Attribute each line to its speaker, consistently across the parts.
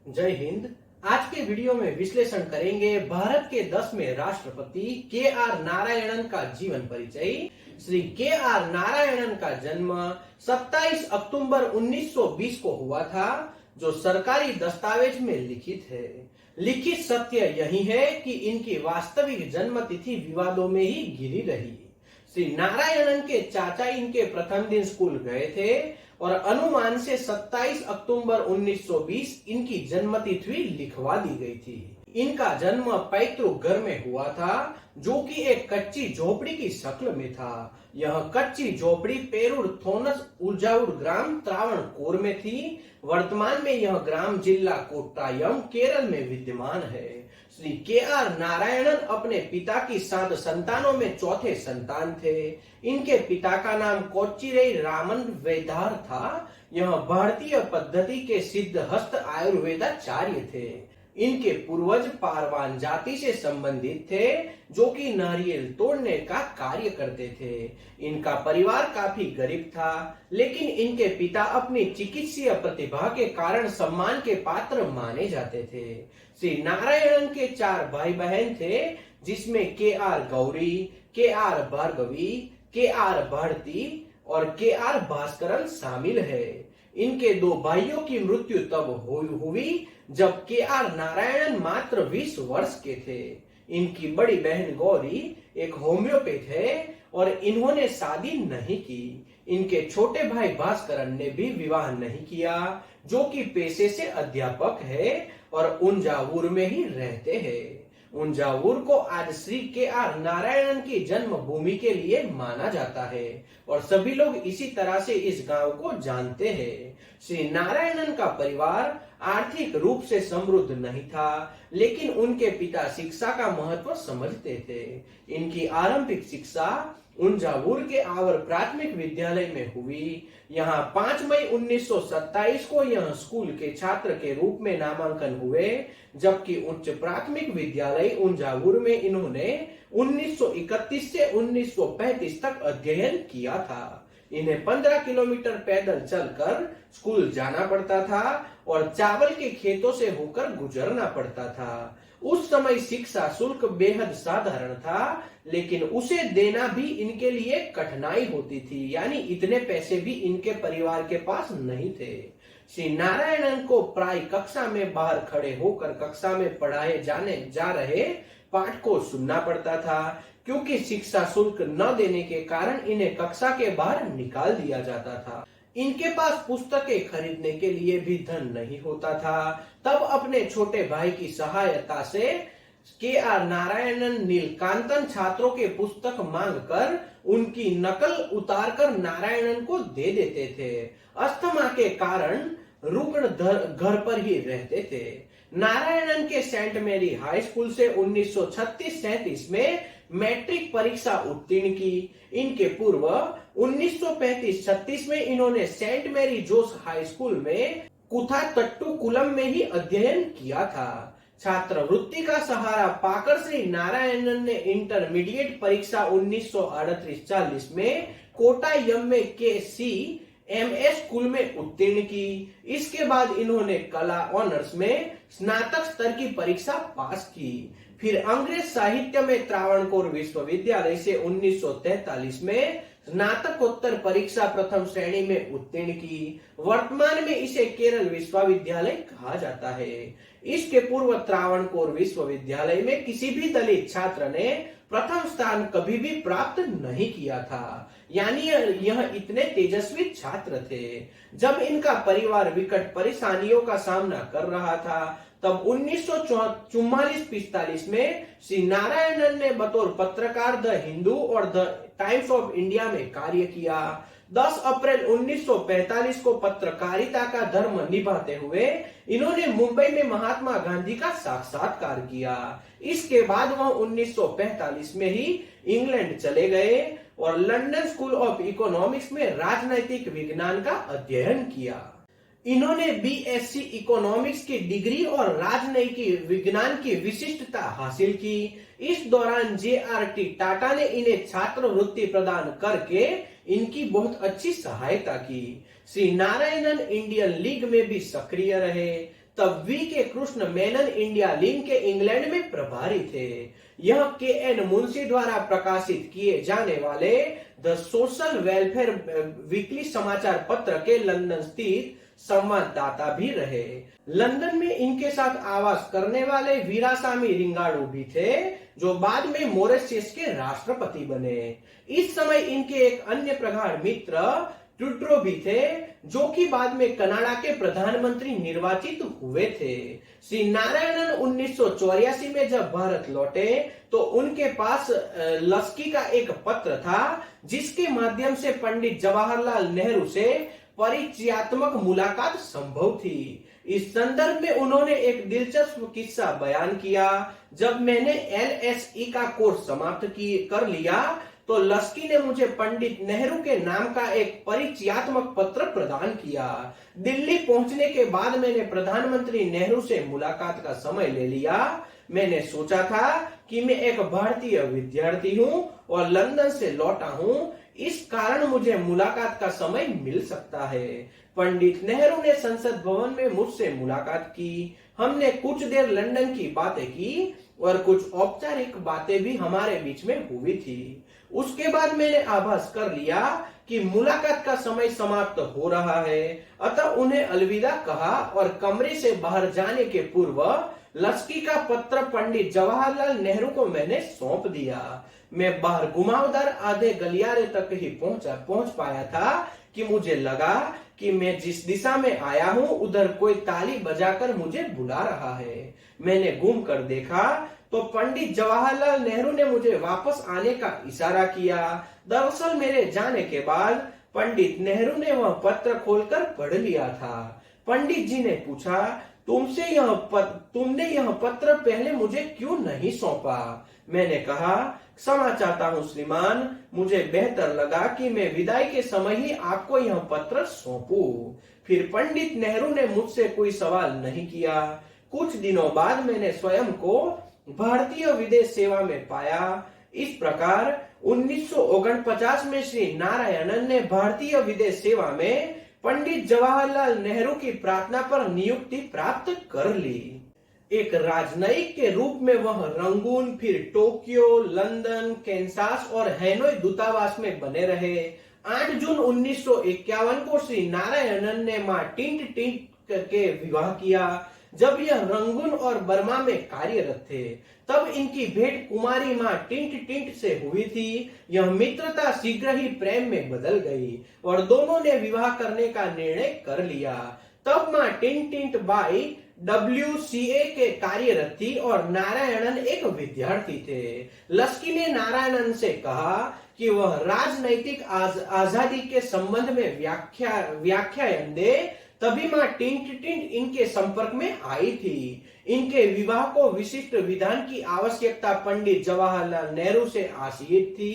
Speaker 1: जय हिंद। आज के वीडियो में विश्लेषण करेंगे भारत के 10वें राष्ट्रपति के.आर. नारायणन का जीवन परिचय। श्री के.आर. नारायणन का जन्म 27 अक्टूबर 1920 को हुआ था, जो सरकारी दस्तावेज में लिखित है। लिखित सत्य यही है कि इनकी वास्तविक जन्म तिथि विवादों में ही घिरी रही। श्री नारायणन के चाचा इनके प्रथम दिन स्कूल गए थे और अनुमान से 27 अक्टूबर 1920 इनकी जन्मतिथि लिखवा दी गई थी। इनका जन्म पैतृक घर में हुआ था, जो कि एक कच्ची झोपड़ी की शक्ल में था। यह कच्ची झोपड़ी पेरुर थोनस उजावुर ग्राम त्रावणकोर में थी। वर्तमान में यह ग्राम जिला कोट्टायम केरल में विद्यमान है। श्री के.आर. नारायणन अपने पिता की 7 संतानों में चौथे संतान थे। इनके पिता का नाम कोच्चिरई रामन वैद्यधर था। यह भारतीय पद्धति के सिद्धहस्त आयुर्वेदाचार्य थे। इनके पूर्वज पारवान जाति से संबंधित थे, जो कि नारियल तोड़ने का कार्य करते थे। इनका परिवार काफी गरीब था, लेकिन इनके पिता अपनी चिकित्सीय प्रतिभा के कारण सम्मान के पात्र माने जाते थे। श्री नारायणन के 4 भाई बहन थे, जिसमें K R. Gauri, K R. Bhargavi, K R. Bharati और के.आर. भास्करन शामिल है। इनके 2 भाइयों की मृत्यु तब हुई जब के.आर. नारायणन मात्र 20 वर्ष के थे। इनकी बड़ी बहन गौरी एक होम्योपैथ है और इन्होंने शादी नहीं की। इनके छोटे भाई भास्करन ने भी विवाह नहीं किया, जो कि पेशे से अध्यापक है और उंजावुर में ही रहते हैं। उंजावुर को आज श्री के.आर. नारायणन की जन्म भूमि के लिए माना जाता है और सभी लोग इसी तरह से इस गांव को जानते हैं। श्री नारायणन का परिवार आर्थिक रूप से समृद्ध नहीं था, लेकिन उनके पिता शिक्षा का महत्व समझते थे। इनकी आरंभिक शिक्षा उंजावुर के आवर प्राथमिक विद्यालय में हुई। यहाँ 5 मई 1927 को यह स्कूल के छात्र के रूप में नामांकन हुए, जबकि उच्च प्राथमिक विद्यालय उंजावुर में इन्होंने 1931 से 1935 तक अध्ययन किया था। इन्हें 15 किलोमीटर पैदल चलकर स्कूल जाना पड़ता था और चावल के खेतों से होकर गुजरना पड़ता था। उस समय शिक्षा शुल्क बेहद साधारण था, लेकिन उसे देना भी इनके लिए कठिनाई होती थी, यानी इतने पैसे भी इनके परिवार के पास नहीं थे। श्री नारायणन को प्राय कक्षा में बाहर खड़े होकर कक्षा में पढ़ाए जा रहे पाठ को सुनना पड़ता था, क्योंकि शिक्षा शुल्क न देने के कारण इन्हें कक्षा के बाहर निकाल दिया जाता था। इनके पास पुस्तकें खरीदने के लिए भी धन नहीं होता था। तब अपने छोटे भाई की सहायता से के.आर. नारायणन नीलकांतन छात्रों के पुस्तक मांगकर उनकी नकल उतारकर नारायणन को दे देते थे। अस्थमा के कारण रुग्ण घर पर ही रहते थे। नारायणन के सेंट मेरी हाई स्कूल से 1936-37 में मैट्रिक परीक्षा उत्तीर्ण की। इनके पूर्व 1935-36 में इन्होंने सेंट मेरी जोस हाई स्कूल में कुथातट्टुकुलम में ही अध्ययन किया था। छात्रवृत्ति का सहारा पाकर श्री नारायणन ने इंटरमीडिएट परीक्षा 1938-40 में कोट्टायम में के.सी.एम.ए. स्कूल में उत्तीर्ण की। इसके बाद इन्होंने कला ऑनर्स में स्नातक स्तर की परीक्षा पास की। फिर अंग्रेज साहित्य में त्रावणकोर विश्वविद्यालय से 1943 में स्नातकोत्तर परीक्षा प्रथम श्रेणी में उत्तीर्ण की। वर्तमान में इसे केरल विश्वविद्यालय कहा जाता है। इसके पूर्व त्रावणकोर विश्वविद्यालय में किसी भी दलित छात्र ने प्रथम स्थान कभी भी प्राप्त नहीं किया था, यानी यह इतने तेजस्वी छात्र थे। जब इनका परिवार विकट परेशानियों का सामना कर रहा था, तब 1944-45 में श्री नारायणन ने बतौर पत्रकार द हिंदू और द टाइम्स ऑफ इंडिया में कार्य किया। 10 अप्रैल 1945 को पत्रकारिता का धर्म निभाते हुए इन्होंने मुंबई में महात्मा गांधी का साक्षात्कार किया। इसके बाद वह 1945 में ही इंग्लैंड चले गए और लंदन स्कूल ऑफ इकोनॉमिक्स में राजनैतिक विज्ञान का अध्ययन किया। इन्होंने बीएससी इकोनॉमिक्स की डिग्री और राजनैतिक विज्ञान की विशिष्टता हासिल की। इस दौरान जे.आर.टी. टाटा ने इन्हें छात्रवृत्ति प्रदान करके इनकी बहुत अच्छी सहायता की। श्री नारायणन इंडियन लीग में भी सक्रिय रहे। तब वी के कृष्ण मेनन इंडिया लिंक के इंग्लैंड में प्रभारी थे। यह के एन मुंशी द्वारा प्रकाशित किए जाने वाले द सोशल वेलफेयर वीकली समाचार पत्र के लंदन स्थित संवाददाता भी रहे। लंदन में इनके साथ आवास करने वाले वीरासामी रिंगाडू भी थे, जो बाद में मॉरिशस के राष्ट्रपति बने। इस समय इनके एक अन्य प्रगाढ़ मित्र ट्रूडो भी थे, जो कि बाद में कनाडा के प्रधानमंत्री निर्वाचित हुए थे। श्री नारायणन 1984 में जब भारत लौटे तो उनके पास लस्की का एक पत्र था, जिसके माध्यम से पंडित जवाहरलाल नेहरू से परिचयात्मक मुलाकात संभव थी। इस संदर्भ में उन्होंने एक दिलचस्प किस्सा बयान किया। जब मैंने LSE का कोर्स समाप्त कर लिया तो लस्की ने मुझे पंडित नेहरू के नाम का एक परिचयात्मक पत्र प्रदान किया। दिल्ली पहुंचने के बाद मैंने प्रधानमंत्री नेहरू से मुलाकात का समय ले लिया। मैंने सोचा था कि मैं एक भारतीय विद्यार्थी हूं और लंदन से लौटा हूं, इस कारण मुझे मुलाकात का समय मिल सकता है। पंडित नेहरू ने संसद भवन में मुझसे मुलाकात की। हमने कुछ देर लंदन की बातें की और कुछ औपचारिक बातें भी हमारे बीच में हुई थी। उसके बाद मैंने आभास कर लिया कि मुलाकात का समय समाप्त हो रहा है, अतः उन्हें अलविदा कहा और कमरे से बाहर जाने के पूर्व लस्की का पत्र पंडित जवाहरलाल नेहरू को मैंने सौंप दिया। मैं बाहर घुमावदार आधे गलियारे तक ही पहुंच पाया था कि मुझे लगा कि मैं जिस दिशा में आया हूं उधर कोई ताली बजाकर मुझे बुला रहा है। मैंने घूम कर देखा तो पंडित जवाहरलाल नेहरू ने मुझे वापस आने का इशारा किया। दरअसल मेरे जाने के बाद पंडित नेहरू ने वह पत्र खोलकर पढ़ लिया था। पंडित जी ने पूछा, तुमने यह पत्र पहले मुझे क्यों नहीं सौंपा? मैंने कहा, क्षमा चाहता हूँ श्रीमान, मुझे बेहतर लगा कि मैं विदाई के समय ही आपको यह पत्र सौंपूं। फिर पंडित नेहरू ने मुझसे कोई सवाल नहीं किया। कुछ दिनों बाद मैंने स्वयं को भारतीय विदेश सेवा में पाया। इस प्रकार 1949 में श्री नारायणन ने भारतीय विदेश सेवा में पंडित जवाहरलाल नेहरू की प्रार्थना पर नियुक्ति प्राप्त कर ली। एक राजनयिक के रूप में वह रंगून, फिर टोक्यो, लंदन, कैंसास और हैनोई दूतावास में बने रहे। 8 जून 1951 को श्री नारायणन ने मां टिंट टिंट के विवाह किया। जब यह रंगून और बर्मा में कार्यरत थे, तब इनकी भेंट कुमारी मां टिंट टिंट से हुई थी। यह मित्रता शीघ्र ही प्रेम में बदल गई और दोनों ने विवाह करने का निर्णय कर लिया। तब मां टिंट टिंट बाई WCA के कार्यरत थी और नारायणन एक विद्यार्थी थे। लस्की ने नारायणन से कहा कि वह राजनैतिक आजादी के संबंध में व्याख्यान दे। तभी मां टिंट टिंट इनके संपर्क में आई थी। इनके विवाह को विशिष्ट विधान की आवश्यकता पंडित जवाहरलाल नेहरू से आशीत थी,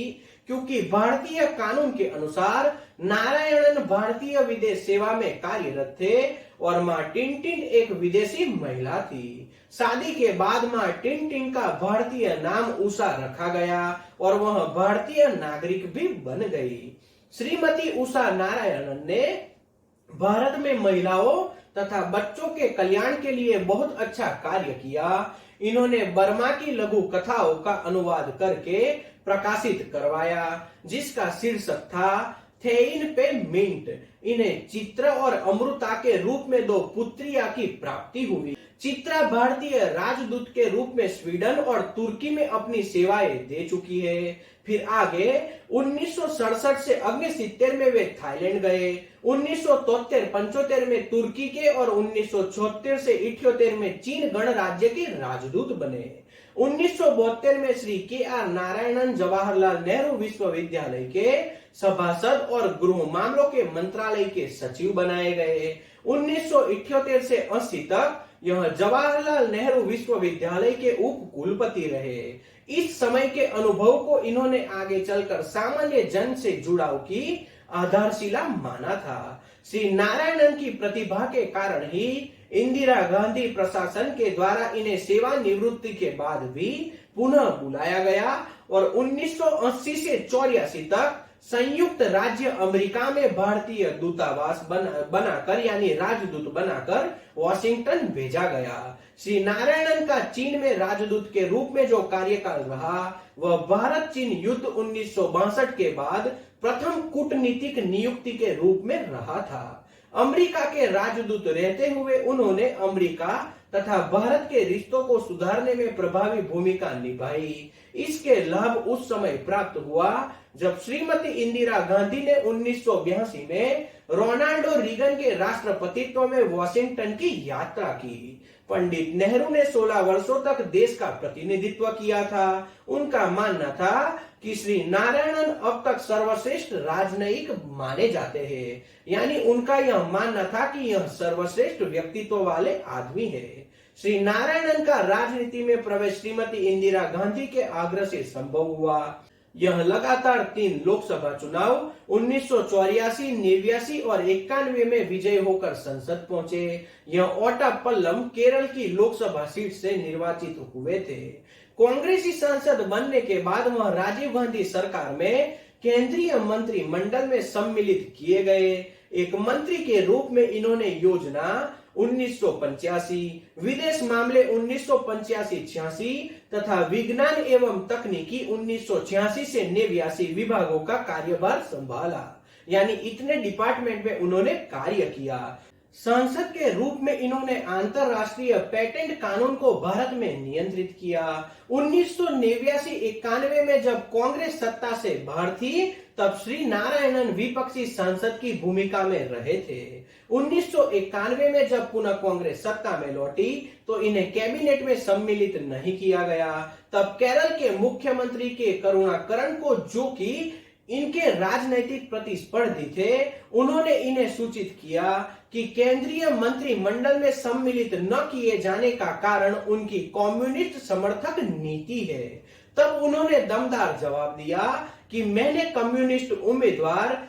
Speaker 1: क्योंकि भारतीय कानून के अनुसार नारायणन भारतीय विदेश सेवा में कार्यरत थे और मां टिंट टिंट एक विदेशी महिला थी। शादी के बाद मां टिंट टिंट का भारतीय नाम उषा रखा गया और वह भारतीय नागरिक भी बन गई। श्रीमती उषा नारायणन ने भारत में महिलाओं तथा बच्चों के कल्याण के लिए बहुत अच्छा कार्य किया। इन्होंने बर्मा की लघु कथाओं का अनुवाद करके प्रकाशित करवाया, जिसका शीर्षक था थेइन पे मिंट। इन्हें चित्रा और अमृता के रूप में 2 पुत्रियां की प्राप्ति हुई। चित्रा भारतीय राजदूत के रूप में स्वीडन और तुर्की में अपनी सेवाएं दे चुकी है। फिर आगे 1967 से 1970 में वे थाईलैंड गए। 1973-75 में तुर्की के और 1976 से 78 में चीन गणराज्य के राजदूत बने। 1972 में श्री KR नारायणन जवाहरलाल नेहरू विश्वविद्यालय के सभासद और गृह मामलों के मंत्रालय के सचिव बनाए गए। 1978 से 80 तक यह जवाहरलाल नेहरू विश्वविद्यालय के उप कुलपति रहे। इस समय के अनुभव को इन्होंने आगे चलकर सामान्य जन से जुड़ाव की आधारशिला माना था। श्री नारायणन की प्रतिभा के कारण ही इंदिरा गांधी प्रशासन के द्वारा इन्हें सेवानिवृत्ति के बाद भी पुनः बुलाया गया और 1980 से 84 तक संयुक्त राज्य अमेरिका में भारतीय दूतावास बनाकर यानी राजदूत बनाकर वॉशिंगटन भेजा गया। श्री नारायणन का चीन में राजदूत के रूप में जो कार्यकाल रहा वह भारत चीन युद्ध 1962 के बाद प्रथम कूटनीतिक नियुक्ति के रूप में रहा था। अमेरिका के राजदूत रहते हुए उन्होंने अमेरिका तथा भारत के रिश्तों को सुधारने में प्रभावी भूमिका निभाई। इसके लाभ उस समय प्राप्त हुआ जब श्रीमती इंदिरा गांधी ने 1982 में रोनाल्डो रीगन के राष्ट्रपतित्व में वॉशिंगटन की यात्रा की। पंडित नेहरू ने 16 वर्षों तक देश का प्रतिनिधित्व किया था। उनका मानना था कि श्री नारायणन अब तक सर्वश्रेष्ठ राजनयिक माने जाते हैं, यानी उनका यह मानना था कि यह सर्वश्रेष्ठ व्यक्तित्व वाले आदमी है। श्री नारायणन का राजनीति में प्रवेश श्रीमती इंदिरा गांधी के आग्रह से संभव हुआ। यह लगातार 3 लोकसभा चुनाव 1984, 89 और 91 में विजय होकर संसद पहुंचे। यह ओटापल्लम केरल की लोकसभा सीट से निर्वाचित हुए थे। कांग्रेसी सांसद बनने के बाद वह राजीव गांधी सरकार में केंद्रीय मंत्रिमंडल में सम्मिलित किए गए। एक मंत्री के रूप में इन्होंने योजना 1985, विदेश मामले 1985-86 तथा विज्ञान एवं तकनीकी 1986 से 89 विभागों का कार्यभार संभाला, यानी इतने डिपार्टमेंट में उन्होंने कार्य किया। सांसद के रूप में इन्होंने अंतरराष्ट्रीय पेटेंट कानून को भारत में नियंत्रित किया। 1989-91 में जब कांग्रेस सत्ता से बाहर थी तब श्री नारायणन विपक्षी सांसद की भूमिका में रहे थे। 1991 में जब पुनः कांग्रेस सत्ता में लौटी तो इन्हें कैबिनेट में सम्मिलित नहीं किया गया। तब केरल के मुख्यमंत्री के करुणाकरण को, जो कि इनके राजनीतिक प्रतिस्पर्धी थे, उन्होंने इन्हें सूचित किया कि केंद्रीय मंत्रिमंडल में सम्मिलित न किए जाने का कारण उनकी कम्युनिस्ट समर्थक नीति है। तब उन्होंने दमदार जवाब दिया कि मैंने कम्युनिस्ट उम्मीदवार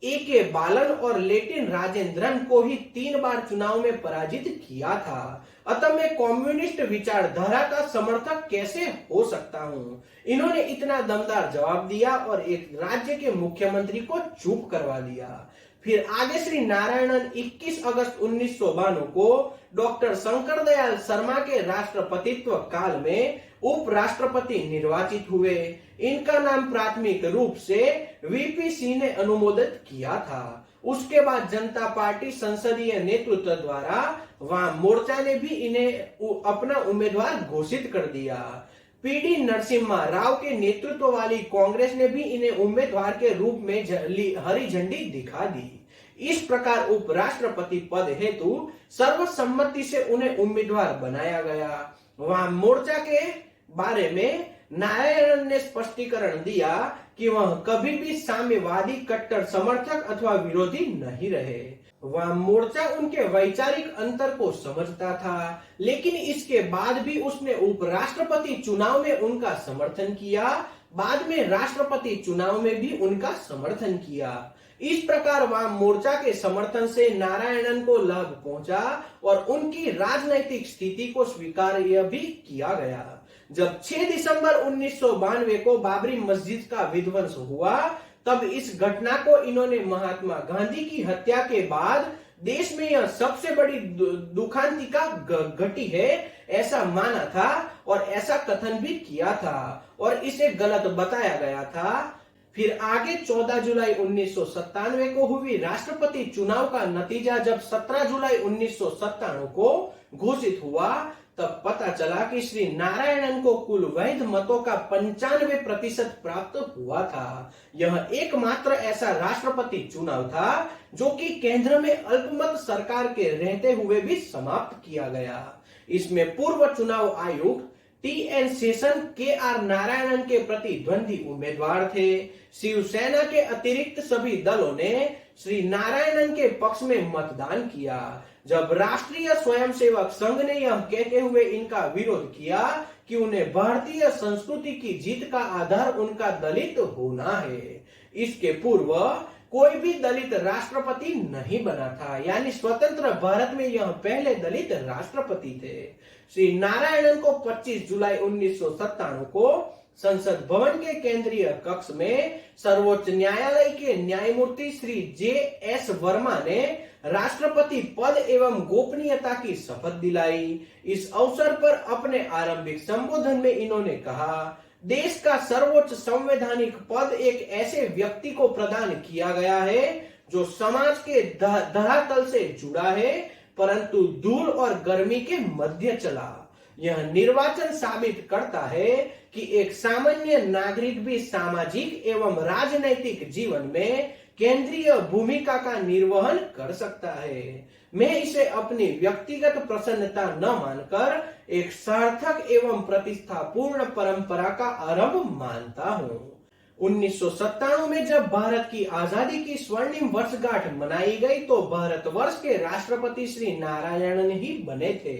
Speaker 1: ए.के. बालन और लेटिन राजेंद्रन को ही 3 बार चुनाव में पराजित किया था, अतः मैं कम्युनिस्ट विचारधारा का समर्थक कैसे हो सकता हूँ। इन्होंने इतना दमदार जवाब दिया और एक राज्य के मुख्यमंत्री को चुप करवा दिया। फिर आगे श्री नारायणन 21 अगस्त 1992 को डॉक्टर शंकर दयाल शर्मा के राष्ट्रपतित्व काल में उपराष्ट्रपति निर्वाचित हुए। इनका नाम प्राथमिक रूप से वीपी सिंह ने अनुमोदित किया था। उसके बाद जनता पार्टी संसदीय नेतृत्व द्वारा वाम मोर्चा ने भी इन्हें अपना उम्मीदवार घोषित कर दिया। पीडी नरसिम्हा राव के नेतृत्व वाली कांग्रेस ने भी इन्हें उम्मीदवार के रूप में हरी झंडी दिखा दी। इस प्रकार उपराष्ट्रपति पद हेतु सर्वसम्मति से उन्हें उम्मीदवार बनाया गया। वाम मोर्चा के बारे में नारायणन ने स्पष्टीकरण दिया कि वह कभी भी साम्यवादी कट्टर समर्थक अथवा विरोधी नहीं रहे। वाम मोर्चा उनके वैचारिक अंतर को समझता था, लेकिन इसके बाद भी उसने उपराष्ट्रपति चुनाव में उनका समर्थन किया। बाद में राष्ट्रपति चुनाव में भी उनका समर्थन किया। इस प्रकार वाम मोर्चा के समर्थन से नारायणन को लाभ पहुंचा और उनकी राजनैतिक स्थिति को स्वीकार्य भी किया गया। जब 6 दिसंबर 1992 को बाबरी मस्जिद का विध्वंस हुआ, तब इस घटना को इन्होंने महात्मा गांधी की हत्या के बाद देश में यह सबसे बड़ी दुखांतिका घटी है ऐसा माना था और ऐसा कथन भी किया था और इसे गलत बताया गया था। फिर आगे 14 जुलाई 1997 को हुई राष्ट्रपति चुनाव का नतीजा जब 17 जुलाई 1997 को घोषित हुआ, तब पता चला कि श्री नारायणन को कुल वैध मतों का 95% प्राप्त हुआ था। यह एकमात्र ऐसा राष्ट्रपति चुनाव था जो कि केंद्र में अल्पमत सरकार के रहते हुए भी समाप्त किया गया। इसमें पूर्व चुनाव आयुक्त टी.एन. शेषन के.आर. नारायणन के प्रतिद्वंदी उम्मीदवार थे। शिवसेना के अतिरिक्त सभी दलों ने श्री नारायणन के पक्ष में मतदान किया। जब राष्ट्रीय स्वयंसेवक संघ ने यह कहते हुए इनका विरोध किया कि उन्हें भारतीय संस्कृति की जीत का आधार उनका दलित होना है। इसके पूर्व कोई भी दलित राष्ट्रपति नहीं बना था, यानी स्वतंत्र भारत में यह पहले दलित राष्ट्रपति थे। श्री नारायणन को 25 जुलाई 1997 को संसद भवन के केंद्रीय कक्ष में सर्वोच्च न्यायालय के न्यायमूर्ति श्री जे.एस. वर्मा ने राष्ट्रपति पद एवं गोपनीयता की शपथ दिलाई। इस अवसर पर अपने आरंभिक संबोधन में इन्होंने कहा, देश का सर्वोच्च संवैधानिक पद एक ऐसे व्यक्ति को प्रदान किया गया है जो समाज के धरातल से जुड़ा है परंतु धूल और गर्मी के मध्य चला। यह निर्वाचन साबित करता है कि एक सामान्य नागरिक भी सामाजिक एवं राजनैतिक जीवन में केंद्रीय भूमिका का निर्वहन कर सकता है। मैं इसे अपनी व्यक्तिगत प्रसन्नता न मानकर एक सार्थक एवं प्रतिष्ठापूर्ण परंपरा का आरंभ मानता हूँ। 1997 में जब भारत की आजादी की स्वर्णिम वर्षगांठ मनाई गई तो भारतवर्ष के राष्ट्रपति श्री नारायणन ही बने थे।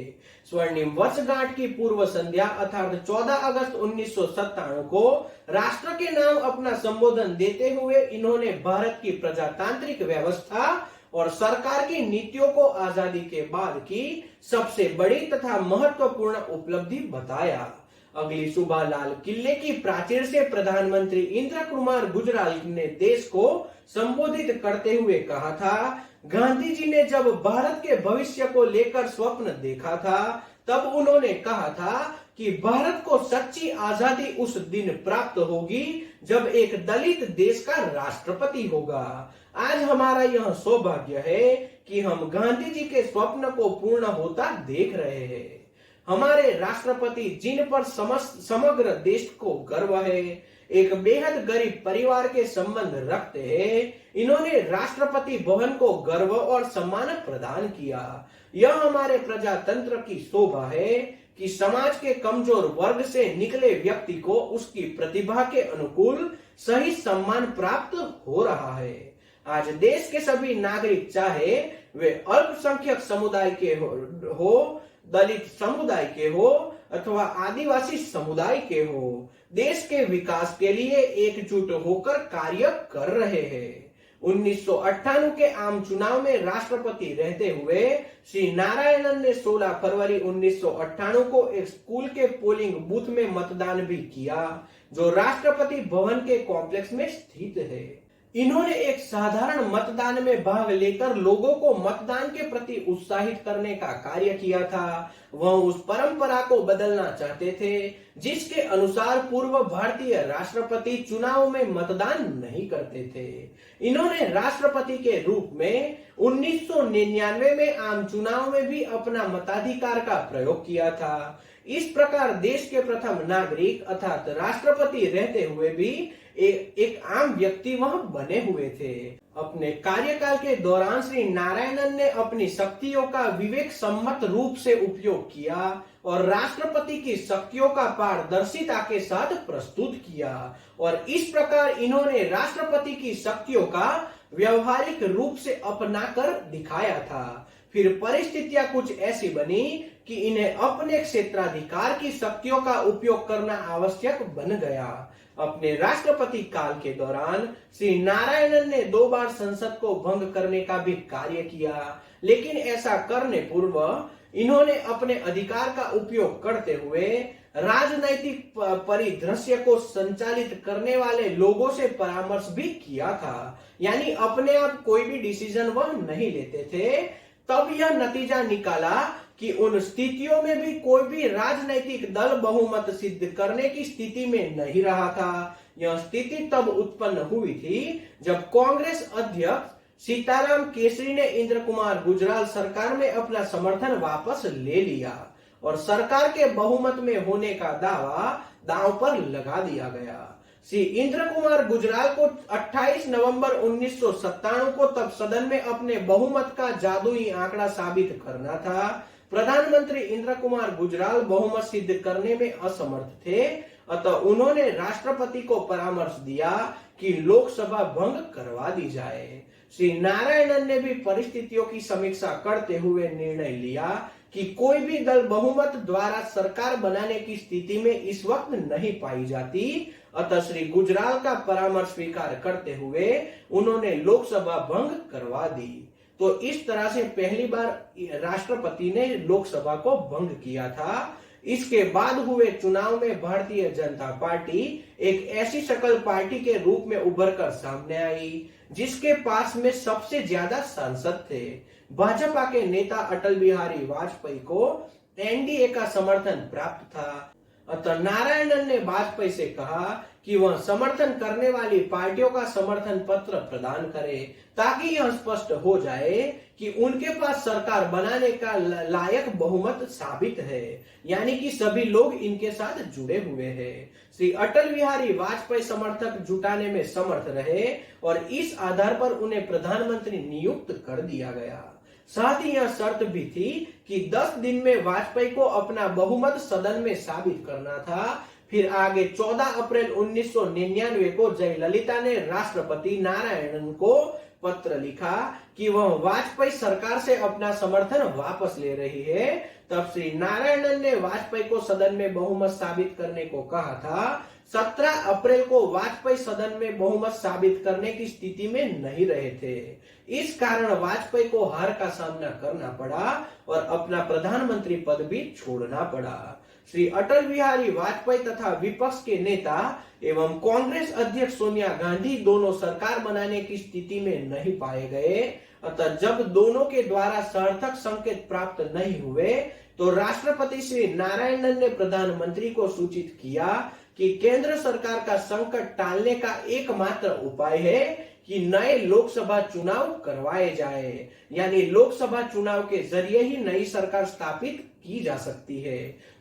Speaker 1: स्वर्णिम वर्षगांठ की पूर्व संध्या अर्थात 14 अगस्त 1997 को राष्ट्र के नाम अपना संबोधन देते हुए इन्होंने भारत की प्रजातांत्रिक व्यवस्था और सरकार की नीतियों को आजादी के बाद की सबसे बड़ी तथा महत्वपूर्ण उपलब्धि बताया। अगली सुबह लाल किले की प्राचीर से प्रधानमंत्री इंदिरा कुमार गुजराल ने देश को संबोधित करते हुए कहा था, गांधी जी ने जब भारत के भविष्य को लेकर स्वप्न देखा था तब उन्होंने कहा था कि भारत को सच्ची आजादी उस दिन प्राप्त होगी जब एक दलित देश का राष्ट्रपति होगा। आज हमारा यह सौभाग्य है कि हम गांधी जी के स्वप्न को पूर्ण होता देख रहे हैं। हमारे राष्ट्रपति जिन पर समग्र देश को गर्व है, एक बेहद गरीब परिवार के संबंध रखते हैं, इन्होंने राष्ट्रपति भवन को गर्व और सम्मान प्रदान किया। यह हमारे प्रजातंत्र की शोभा है कि समाज के कमजोर वर्ग से निकले व्यक्ति को उसकी प्रतिभा के अनुकूल सही सम्मान प्राप्त हो रहा है। आज देश के सभी नागरिक चाहे वे अल्पसंख्यक समुदाय के हो, दलित समुदाय के हो अथवा आदिवासी समुदाय के हो, देश के विकास के लिए एकजुट होकर कार्य कर रहे हैं। 1998 के आम चुनाव में राष्ट्रपति रहते हुए श्री नारायणन ने 16 फरवरी 1998 को एक स्कूल के पोलिंग बूथ में मतदान भी किया जो राष्ट्रपति भवन के कॉम्प्लेक्स में स्थित है। इन्होंने एक साधारण मतदान में भाग लेकर लोगों को मतदान के प्रति उत्साहित करने का कार्य किया था। वह उस परंपरा को बदलना चाहते थे जिसके अनुसार पूर्व भारतीय राष्ट्रपति चुनाव में मतदान नहीं करते थे। इन्होंने राष्ट्रपति के रूप में 1999 में आम चुनाव में भी अपना मताधिकार का प्रयोग किया था। इस प्रकार देश के प्रथम नागरिक अर्थात राष्ट्रपति रहते हुए भी एक आम व्यक्ति वह बने हुए थे। अपने कार्यकाल के दौरान श्री नारायणन ने अपनी शक्तियों का विवेक सम्मत रूप से उपयोग किया और राष्ट्रपति की शक्तियों का पारदर्शिता के साथ प्रस्तुत किया और इस प्रकार इन्होंने राष्ट्रपति की शक्तियों का व्यवहारिक रूप से अपनाकर दिखाया था। फिर परिस्थितियां कुछ ऐसी बनी कि इन्हें अपने क्षेत्राधिकार की शक्तियों का उपयोग करना आवश्यक बन गया। अपने राष्ट्रपति काल के दौरान श्री नारायणन ने 2 बार संसद को भंग करने का भी कार्य किया, लेकिन ऐसा करने पूर्व इन्होंने अपने अधिकार का उपयोग करते हुए राजनैतिक परिदृश्य को संचालित करने वाले लोगों से परामर्श भी किया था। यानी अपने आप कोई भी डिसीजन वह नहीं लेते थे। तब यह नतीजा निकाला कि उन स्थितियों में भी कोई भी राजनैतिक दल बहुमत सिद्ध करने की स्थिति में नहीं रहा था। यह स्थिति तब उत्पन्न हुई थी जब कांग्रेस अध्यक्ष सीताराम केसरी ने इंदिरा कुमार गुजराल सरकार में अपना समर्थन वापस ले लिया और सरकार के बहुमत में होने का दावा दांव पर लगा दिया गया। श्री इंदिरा कुमार गुजराल को 28 नवंबर 1997 को तब सदन में अपने बहुमत का जादुई आंकड़ा साबित करना था। प्रधानमंत्री इंदिरा कुमार गुजराल बहुमत सिद्ध करने में असमर्थ थे, अतः उन्होंने राष्ट्रपति को परामर्श दिया कि लोकसभा भंग करवा दी जाए। श्री नारायणन ने भी परिस्थितियों की समीक्षा करते हुए निर्णय लिया कि कोई भी दल बहुमत द्वारा सरकार बनाने की स्थिति में इस वक्त नहीं पाई जाती, अतः श्री गुजराल का परामर्श स्वीकार करते हुए उन्होंने लोकसभा भंग करवा दी। तो इस तरह से पहली बार राष्ट्रपति ने लोकसभा को भंग किया था। इसके बाद हुए चुनाव में भारतीय जनता पार्टी एक ऐसी शकल पार्टी के रूप में उभर कर सामने आई जिसके पास में सबसे ज्यादा सांसद थे। भाजपा के नेता अटल बिहारी वाजपेयी को एनडीए का समर्थन प्राप्त था। अतः नारायणन ने वाजपेयी से कहा कि वह समर्थन करने वाली पार्टियों का समर्थन पत्र प्रदान करे ताकि यह स्पष्ट हो जाए कि उनके पास सरकार बनाने का लायक बहुमत साबित है, यानी कि सभी लोग इनके साथ जुड़े हुए हैं। श्री अटल बिहारी वाजपेयी समर्थक जुटाने में समर्थ रहे और इस आधार पर उन्हें प्रधानमंत्री नियुक्त कर दिया गया। साथ ही यह शर्त भी थी कि 10 दिन में वाजपेयी को अपना बहुमत सदन में साबित करना था। फिर आगे 14 अप्रैल 1999 को जयललिता ने राष्ट्रपति नारायणन को पत्र लिखा कि वह वाजपेयी सरकार से अपना समर्थन वापस ले रही है। तब श्री नारायणन ने वाजपेयी को सदन में बहुमत साबित करने को कहा था। 17 अप्रैल को वाजपेयी सदन में बहुमत साबित करने की स्थिति में नहीं रहे थे। इस कारण वाजपेयी को हार का सामना करना पड़ा और अपना प्रधानमंत्री पद भी छोड़ना पड़ा। श्री अटल बिहारी वाजपेयी तथा विपक्ष के नेता एवं कांग्रेस अध्यक्ष सोनिया गांधी दोनों सरकार बनाने की स्थिति में नहीं पाए गए। अतः जब दोनों के द्वारा सार्थक संकेत प्राप्त नहीं हुए तो राष्ट्रपति श्री नारायणन ने प्रधानमंत्री को सूचित किया कि केंद्र सरकार का संकट टालने का एकमात्र उपाय है कि नए लोकसभा चुनाव करवाए जाए, यानी लोकसभा चुनाव के जरिए ही नई सरकार स्थापित की जा सकती है।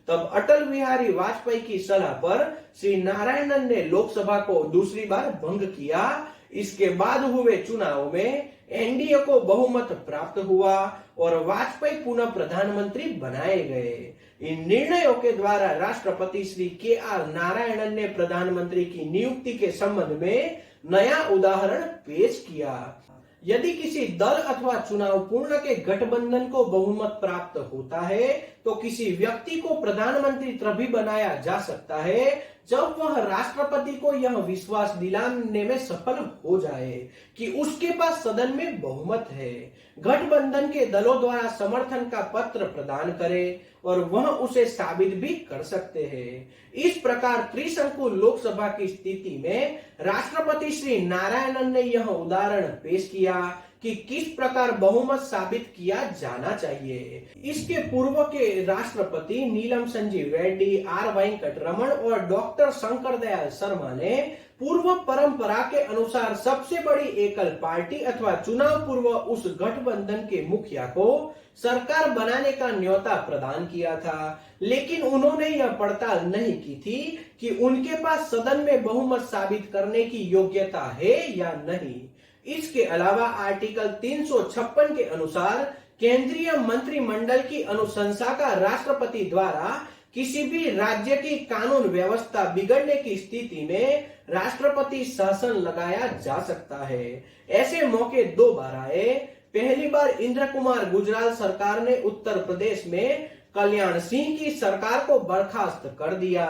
Speaker 1: तब अटल बिहारी वाजपेयी की सलाह पर श्री नारायणन ने लोकसभा को दूसरी बार भंग किया। इसके बाद हुए चुनाव में एनडीए को बहुमत प्राप्त हुआ और वाजपेयी पुनः प्रधानमंत्री बनाए गए। इन निर्णयों के द्वारा राष्ट्रपति श्री के.आर. नारायणन ने प्रधानमंत्री की नियुक्ति के संबंध में नया उदाहरण पेश किया। यदि किसी दल अथवा चुनाव पूर्ण के गठबंधन को बहुमत प्राप्त होता है तो किसी व्यक्ति को प्रधानमंत्री तभी बनाया जा सकता है जब वह राष्ट्रपति को यह विश्वास दिलाने में सफल हो जाए कि उसके पास सदन में बहुमत है, गठबंधन के दलों द्वारा समर्थन का पत्र प्रदान करे और वह उसे साबित भी कर सकते हैं। इस प्रकार त्रिशंकु लोकसभा की स्थिति में राष्ट्रपति श्री नारायणन ने यह उदाहरण पेश किया कि किस प्रकार बहुमत साबित किया जाना चाहिए। इसके पूर्व के राष्ट्रपति नीलम संजीव रेड्डी, आर वेंकट रमन और डॉक्टर शंकर दयाल शर्मा ने पूर्व परंपरा के अनुसार सबसे बड़ी एकल पार्टी अथवा चुनाव पूर्व उस गठबंधन के मुखिया को सरकार बनाने का न्योता प्रदान किया था, लेकिन उन्होंने यह पड़ताल नहीं की थी कि उनके पास सदन में बहुमत साबित करने की योग्यता है या नहीं। इसके अलावा आर्टिकल 356 के अनुसार केंद्रीय मंत्रिमंडल की अनुशंसा का राष्ट्रपति द्वारा किसी भी राज्य की कानून व्यवस्था बिगड़ने की स्थिति में राष्ट्रपति शासन लगाया जा सकता है। ऐसे मौके 2 बार आए। पहली बार इंद्र कुमार गुजराल सरकार ने उत्तर प्रदेश में कल्याण सिंह की सरकार को बर्खास्त कर दिया।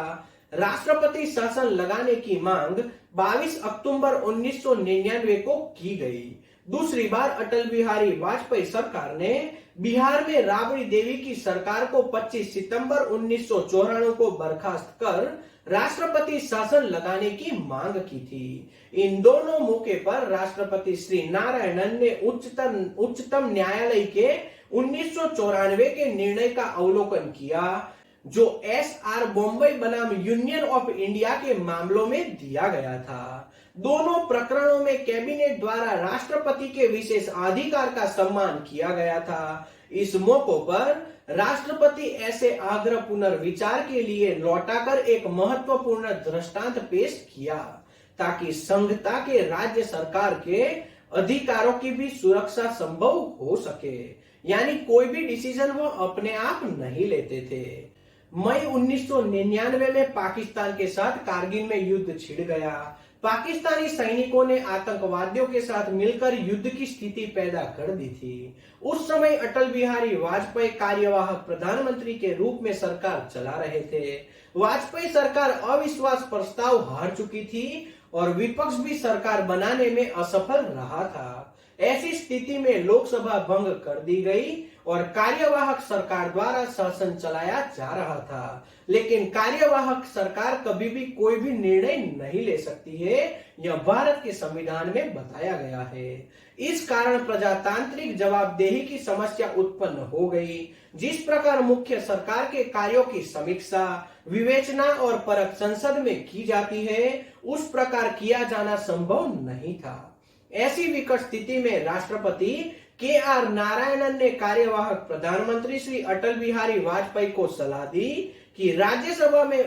Speaker 1: राष्ट्रपति शासन लगाने की मांग 22 अक्टूबर 1999 को की गई। दूसरी बार अटल बिहारी वाजपेयी सरकार ने बिहार में राबड़ी देवी की सरकार को 25 सितंबर 1994 को बर्खास्त कर राष्ट्रपति शासन लगाने की मांग की थी। इन दोनों मौके पर राष्ट्रपति श्री नारायणन ने उच्चतम न्यायालय के 1994 के निर्णय का अवलोकन किया जो एस.आर. बॉम्बे बनाम यूनियन ऑफ इंडिया के मामलों में दिया गया था। दोनों प्रकरणों में कैबिनेट द्वारा राष्ट्रपति के विशेष अधिकार का सम्मान किया गया था। इस मौके पर राष्ट्रपति ऐसे आग्रह पुनर्विचार के लिए लौटाकर एक महत्वपूर्ण दृष्टांत पेश किया ताकि संघता के राज्य सरकार के अधिकारों की भी सुरक्षा संभव हो सके, यानी कोई भी डिसीजन वो अपने आप नहीं लेते थे। मई 1999 में पाकिस्तान के साथ कारगिल में युद्ध छिड़ गया। पाकिस्तानी सैनिकों ने आतंकवादियों के साथ मिलकर युद्ध की स्थिति पैदा कर दी थी। उस समय अटल बिहारी वाजपेयी कार्यवाहक प्रधानमंत्री के रूप में सरकार चला रहे थे। वाजपेयी सरकार अविश्वास प्रस्ताव हार चुकी थी और विपक्ष भी सरकार बनाने में असफल रहा था। ऐसी स्थिति में लोकसभा भंग कर दी गई और कार्यवाहक सरकार द्वारा शासन चलाया जा रहा था। लेकिन कार्यवाहक सरकार कभी भी कोई भी निर्णय नहीं ले सकती है, यह भारत के संविधान में बताया गया है। इस कारण प्रजातांत्रिक जवाबदेही की समस्या उत्पन्न हो गई। जिस प्रकार मुख्य सरकार के कार्यों की समीक्षा, विवेचना और परख संसद में की जाती है, उस प्रकार किया जाना संभव नहीं था। ऐसी विकट स्थिति में राष्ट्रपति के.आर. नारायणन ने कार्यवाहक प्रधानमंत्री श्री अटल बिहारी वाजपेयी को सलाह दी कि राज्यसभा में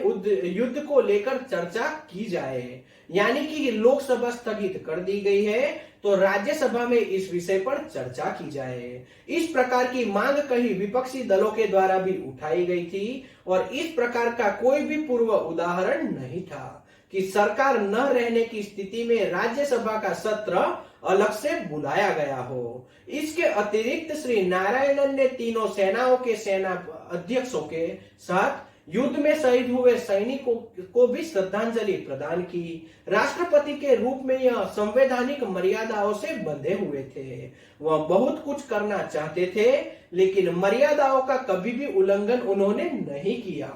Speaker 1: युद्ध को लेकर चर्चा की जाए। यानी कि लोकसभा स्थगित कर दी गई है तो राज्यसभा में इस विषय पर चर्चा की जाए। इस प्रकार की मांग कई विपक्षी दलों के द्वारा भी उठाई गई थी और इस प्रकार का कोई भी पूर्व उदाहरण नहीं था कि सरकार न रहने की स्थिति में राज्यसभा का सत्र अलग से बुलाया गया हो। इसके अतिरिक्त श्री नारायणन ने तीनों सेनाओं के सेना अध्यक्षों के साथ युद्ध में शहीद हुए सैनिकों को भी श्रद्धांजलि प्रदान की। राष्ट्रपति के रूप में यह संवैधानिक मर्यादाओं से बंधे हुए थे। वह बहुत कुछ करना चाहते थे, लेकिन मर्यादाओं का कभी भी उल्लंघन उन्होंने नहीं किया।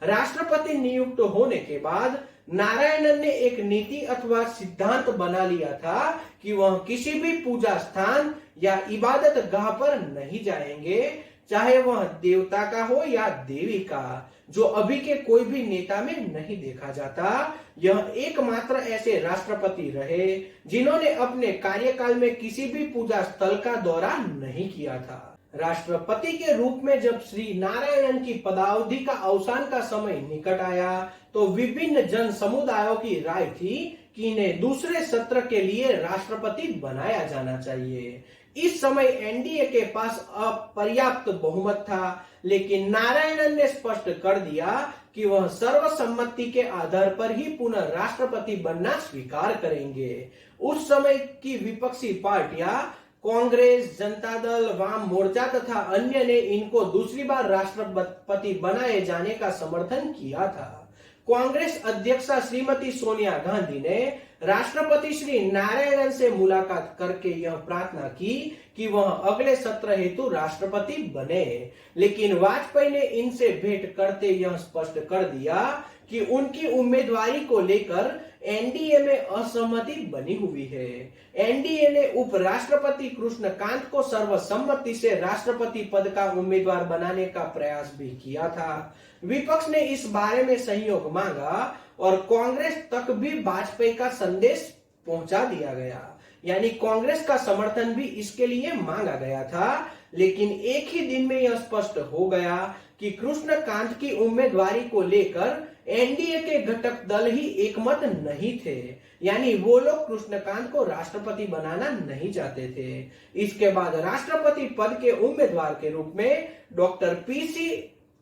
Speaker 1: राष्ट्रपति नियुक्त होने के बाद नारायणन ने एक नीति अथवा सिद्धांत बना लिया था कि वह किसी भी पूजा स्थान या इबादत गाह पर नहीं जाएंगे, चाहे वह देवता का हो या देवी का, जो अभी के कोई भी नेता में नहीं देखा जाता। यह एकमात्र ऐसे राष्ट्रपति रहे जिन्होंने अपने कार्यकाल में किसी भी पूजा स्थल का दौरा नहीं किया था। राष्ट्रपति के रूप में जब श्री नारायणन की पदावधि का अवसान का समय निकट आया तो विभिन्न जन समुदायों की राय थी कि इन्हें दूसरे सत्र के लिए राष्ट्रपति बनाया जाना चाहिए। इस समय एनडीए के पास अपर्याप्त बहुमत था, लेकिन नारायणन ने स्पष्ट कर दिया कि वह सर्वसम्मति के आधार पर ही पुनः राष्ट्रपति बनना स्वीकार करेंगे। उस समय की विपक्षी पार्टियां कांग्रेस, जनता दल, वाम मोर्चा तथा अन्य ने इनको दूसरी बार राष्ट्रपति बनाए जाने का समर्थन किया था। कांग्रेस अध्यक्षा श्रीमती सोनिया गांधी ने राष्ट्रपति श्री नारायणन से मुलाकात करके यह प्रार्थना की कि वह अगले सत्र हेतु राष्ट्रपति बने, लेकिन वाजपेयी ने इनसे भेंट करते यह स्पष्ट कर दिया कि उनकी उम्मीदवारी को लेकर एनडीए में असहमति बनी हुई है। एनडीए ने उपराष्ट्रपति कृष्णकांत को सर्वसम्मति से राष्ट्रपति पद का उम्मीदवार बनाने का प्रयास भी किया था। विपक्ष ने इस बारे में सहयोग मांगा और कांग्रेस तक भी वाजपेयी का संदेश पहुंचा दिया गया, यानी कांग्रेस का समर्थन भी इसके लिए मांगा गया था। लेकिन एक ही दिन में यह स्पष्ट हो गया कि कृष्णकांत की उम्मीदवारी को लेकर एनडीए के घटक दल ही एकमत नहीं थे, यानी वो लोग कृष्णकांत को राष्ट्रपति बनाना नहीं चाहते थे। इसके बाद राष्ट्रपति पद के उम्मीदवार के रूप में डॉक्टर पीसी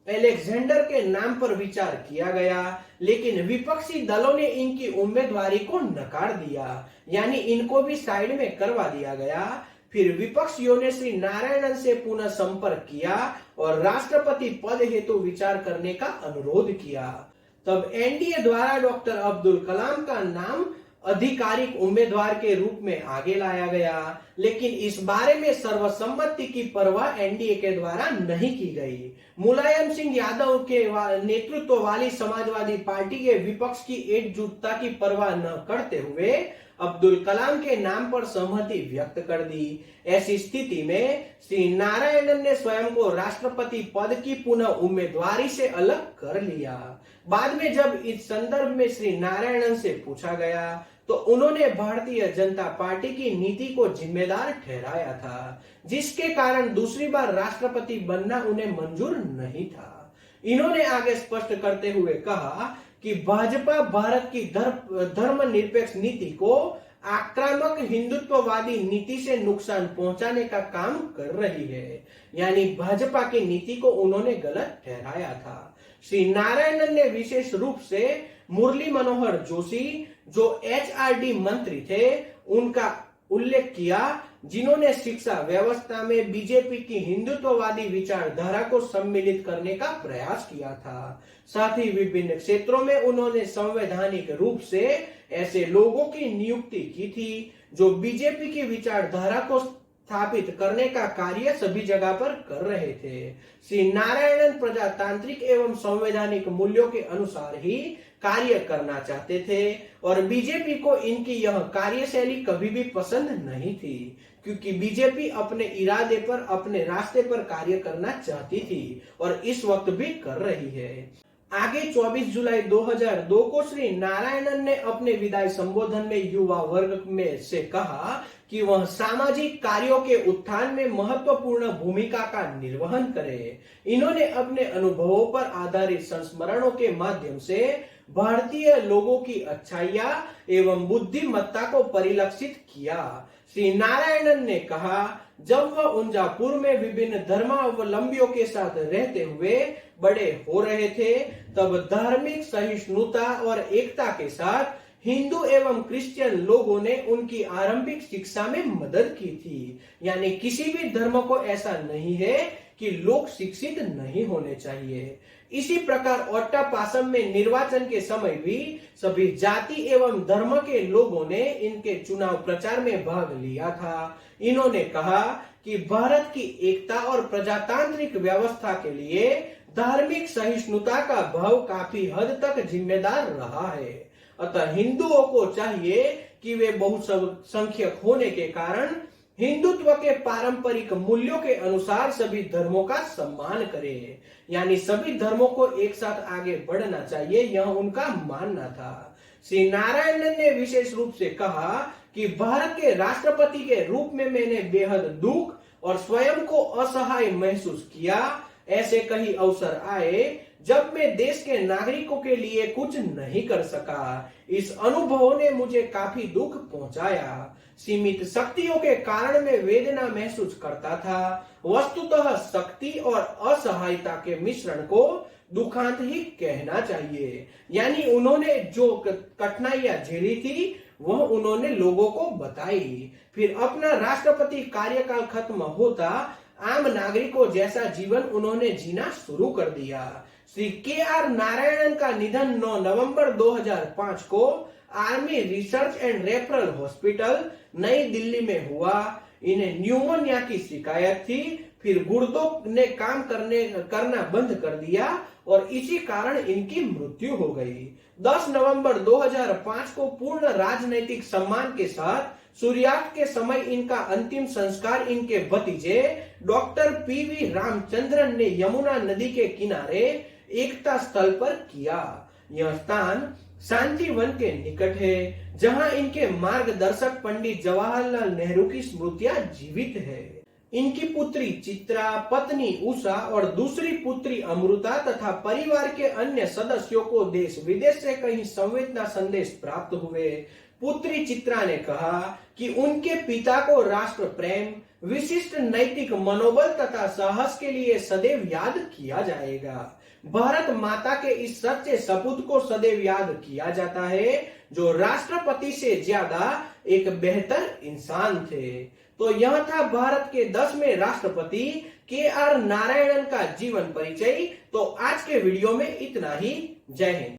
Speaker 1: अलेक्जेंडर के नाम पर विचार किया गया, लेकिन विपक्षी दलों ने इनकी उम्मीदवारी को नकार दिया, यानी इनको भी साइड में करवा दिया गया। फिर विपक्षियों ने श्री नारायणन से पुनः संपर्क किया और राष्ट्रपति पद हेतु विचार करने का अनुरोध किया। तब एनडीए द्वारा डॉक्टर अब्दुल कलाम का नाम आधिकारिक उम्मीदवार के रूप में आगे लाया गया, लेकिन इस बारे में सर्वसम्मति की परवाह एनडीए के द्वारा नहीं की गई। मुलायम सिंह यादव के नेतृत्व वाली समाजवादी पार्टी के विपक्ष की एकजुटता की परवाह न करते हुए अब्दुल कलाम के नाम पर सहमति व्यक्त कर दी। ऐसी स्थिति में श्री नारायणन ने स्वयं को राष्ट्रपति पद की पुनः उम्मीदवारी से अलग कर लिया। बाद में जब इस संदर्भ में श्री नारायणन से पूछा गया तो उन्होंने भारतीय जनता पार्टी की नीति को जिम्मेदार ठहराया था, जिसके कारण दूसरी बार राष्ट्रपति बनना उन्हें मंजूर नहीं था। इन्होंने आगे स्पष्ट करते हुए कहा कि भाजपा भारत की धर्मनिरपेक्ष नीति को आक्रामक हिंदुत्ववादी नीति से नुकसान पहुंचाने का काम कर रही है, यानी भाजपा की नीति को उन्होंने गलत ठहराया था। श्री नारायणन ने विशेष रूप से मुरली मनोहर जोशी, जो एचआरडी मंत्री थे, उनका उल्लेख किया जिन्होंने शिक्षा व्यवस्था में बीजेपी की हिंदुत्ववादी विचारधारा को सम्मिलित करने का प्रयास किया था। साथ ही विभिन्न क्षेत्रों में उन्होंने संवैधानिक रूप से ऐसे लोगों की नियुक्ति की थी जो बीजेपी की विचारधारा को स्थापित करने का कार्य सभी जगह पर कर रहे थे। श्री नारायणन प्रजातांत्रिक एवं संवैधानिक मूल्यों के अनुसार ही कार्य करना चाहते थे और बीजेपी को इनकी यह कार्यशैली कभी भी पसंद नहीं थी, क्योंकि बीजेपी अपने इरादे पर, अपने रास्ते पर कार्य करना चाहती थी और इस वक्त भी कर रही है। आगे 24 जुलाई 2002 को श्री नारायणन ने अपने विदाई संबोधन में युवा वर्ग में से कहा कि वह सामाजिक कार्यों के उत्थान में महत्वपूर्ण भूमिका का निर्वहन करे। इन्होंने अपने अनुभवों पर आधारित संस्मरणों के माध्यम से भारतीय लोगों की अच्छाइयां एवं बुद्धिमत्ता को परिलक्षित किया। श्री नारायणन ने कहा, जब वह उंजापुर में विभिन्न धर्मावलंबियों के साथ रहते हुए बड़े हो रहे थे, तब धार्मिक सहिष्णुता और एकता के साथ हिंदू एवं क्रिश्चियन लोगों ने उनकी आरंभिक शिक्षा में मदद की थी। यानी किसी भी धर्म को ऐसा नहीं है कि लोग शिक्षित नहीं होने चाहिए। इसी प्रकार ओट्टापासम में निर्वाचन के समय भी सभी जाति एवं धर्म के लोगों ने इनके चुनाव प्रचार में भाग लिया था। इन्होंने कहा कि भारत की एकता और प्रजातांत्रिक व्यवस्था के लिए धार्मिक सहिष्णुता का भाव काफी हद तक जिम्मेदार रहा है। अतः हिंदुओं को चाहिए कि वे बहुसंख्यक होने के कारण हिंदुत्व के पारंपरिक मूल्यों के अनुसार सभी धर्मों का सम्मान करें। यानी सभी धर्मों को एक साथ आगे बढ़ना चाहिए, यह उनका मानना था। श्री नारायणन ने विशेष रूप से कहा कि भारत के राष्ट्रपति के रूप में मैंने बेहद दुख और स्वयं को असहाय महसूस किया। ऐसे कई अवसर आए जब मैं देश के नागरिकों के लिए कुछ नहीं कर सका। इस अनुभव ने मुझे काफी दुख पहुंचाया। सीमित शक्तियों के कारण मैं वेदना महसूस करता था। वस्तुतः शक्ति और असहायता के मिश्रण को दुखांत ही कहना चाहिए। यानी उन्होंने जो कठिनाइयां झेली थी वह उन्होंने लोगों को बताई। फिर अपना राष्ट्रपति कार्यकाल खत्म होता आम नागरिकों जैसा जीवन उन्होंने जीना शुरू कर दिया। श्री के.आर. नारायणन का निधन 9 नवंबर 2005 को army research and referral hospital नई दिल्ली में हुआ। इन्हें न्यूमोनिया की शिकायत थी, फिर गुर्दों ने काम करना बंद कर दिया और इसी कारण इनकी मृत्यु हो गई। 10 नवंबर 2005 को पूर्ण राजनैतिक सम्मान के साथ सूर्यास्त के समय इनका अंतिम संस्कार इनके भतीजे डॉक्टर पी.वी. रामचंद्रन ने यमुना नदी के किनारे एकता स्थल पर किया। यह स्थान शांतिवन के निकट है, जहां इनके मार्गदर्शक पंडित जवाहरलाल नेहरू की स्मृतियां जीवित है। इनकी पुत्री चित्रा, पत्नी उषा और दूसरी पुत्री अमृता तथा परिवार के अन्य सदस्यों को देश विदेश से कई संवेदना संदेश प्राप्त हुए। पुत्री चित्रा ने कहा कि उनके पिता को राष्ट्र प्रेम, विशिष्ट नैतिक मनोबल तथा साहस के लिए सदैव याद किया जाएगा। भारत माता के इस सच्चे सपूत को सदैव याद किया जाता है, जो राष्ट्रपति से ज्यादा एक बेहतर इंसान थे। तो यह था भारत के 10वें राष्ट्रपति के.आर. नारायणन का जीवन परिचय। तो आज के वीडियो में इतना ही। जय हिंद।